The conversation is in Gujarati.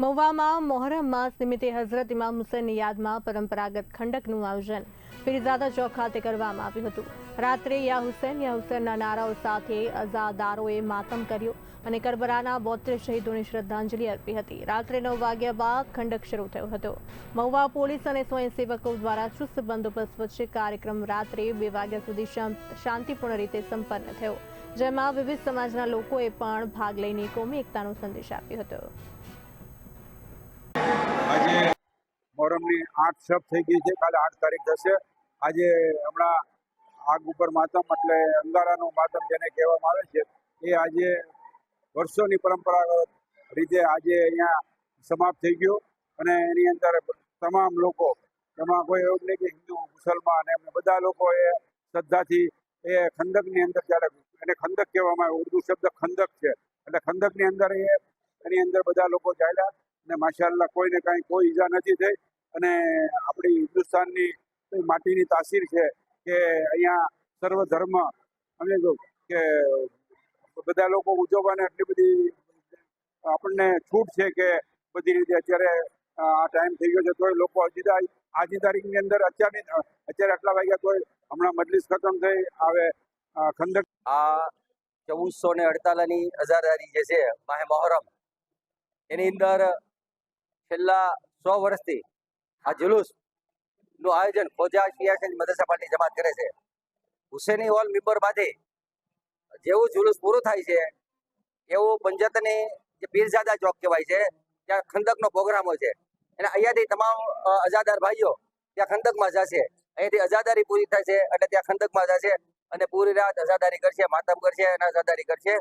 મહુવામાં મોહરમ માસ નિમિત્તે હઝરત ઇમામ હુસૈનની યાદમાં પરંપરાગત ખંડકનું આયોજન પીરઝાદા ચોક ખાતે કરવામાં આવ્યું હતું। રાત્રે યા હુસૈનના નારાઓ સાથે અઝાદારોએ માતમ કર્યો અને કરબલાના 72 શહીદોને શ્રદ્ધાંજલિ અર્પી હતી। રાત્રે 9 વાગ્યા બાદ ખંડક શરૂ થયો હતો। મહુવા પોલીસ અને સ્વયંસેવકો દ્વારા ચુસ્ત બંદોબસ્ત વચ્ચે કાર્યક્રમ રાત્રે 2 વાગ્યા સુધી શાંતિપૂર્ણ રીતે સંપન્ન થયો, જેમાં વિવિધ સમાજના લોકોએ પણ ભાગ લઈને કોમી એકતાનો સંદેશ આપ્યો હતો। આજે મોહરમની 8 શબ થઈ ગઈ છે, કાલે 8 તારીખ થશે। આજે હમણાં આગ ઉપર માતમ એટલે અંગારાનું માતમ જેને કહેવામાં આવે છે, એ આજે વર્ષોની પરંપરાગત રીતે આજે અહીંયા સમાપ્ત થઈ ગયો અને એની અંદર તમામ લોકો, એમાં કોઈ એવું નહીં કે હિન્દુ મુસલમાન, એમ બધા લોકોએ શ્રદ્ધાથી એ ખંદકની અંદર, જ્યારે એને ખંદક કહેવામાં આવે, ઉર્દુ શબ્દ ખંદક છે, એટલે ખંદકની અંદર એની અંદર બધા લોકો ચાલ્યા અને માશાઅલ્લાહ કોઈને કાંઈ કોઈ ઈજા નથી થઈ। અને આપણી હિન્દુસ્તાનની માટીની તાસીર છે કે અહીંયા સર્વ ધર્મ અમે કે બધા લોકો ઉજવવાને એટલી બધી આપણને છૂટ છે કે બધી રીતે અત્યારે આ ટાઈમ થઈ ગયો છે તોય લોકો આજની તારીખની અંદર અત્યારે આટલા વાગ્યા તોય હમણાં મજલિસ ખતમ થઈ આવે ખંદક આ 1448ની અઝાદારી જે છે માહે મોહરમ, એની અંદર છેલ્લા 100 વર્ષથી આ જુલુસનું આયોજન ખોજા શિયા મદરસા પાર્ટી જમાત કરે છે। હુસેની હોલ મિંબરમાંથી જેવું જુલુસ પૂરું થાય છે એવું પંજતની જે પીરઝાદા ચોક કહેવાય છે, ત્યાં ખંદકનો પ્રોગ્રામ હોય છે અને અહીંયાથી તમામ અઝાદાર ભાઈઓ ત્યાં ખંદકમાં જશે। અહીંયાથી અઝાદારી પૂરી થાય છે એટલે ત્યાં ખંદકમાં જશે અને પૂરી રાત અઝાદારી કરશે, માતમ કરશે અને અઝાદારી કરશે।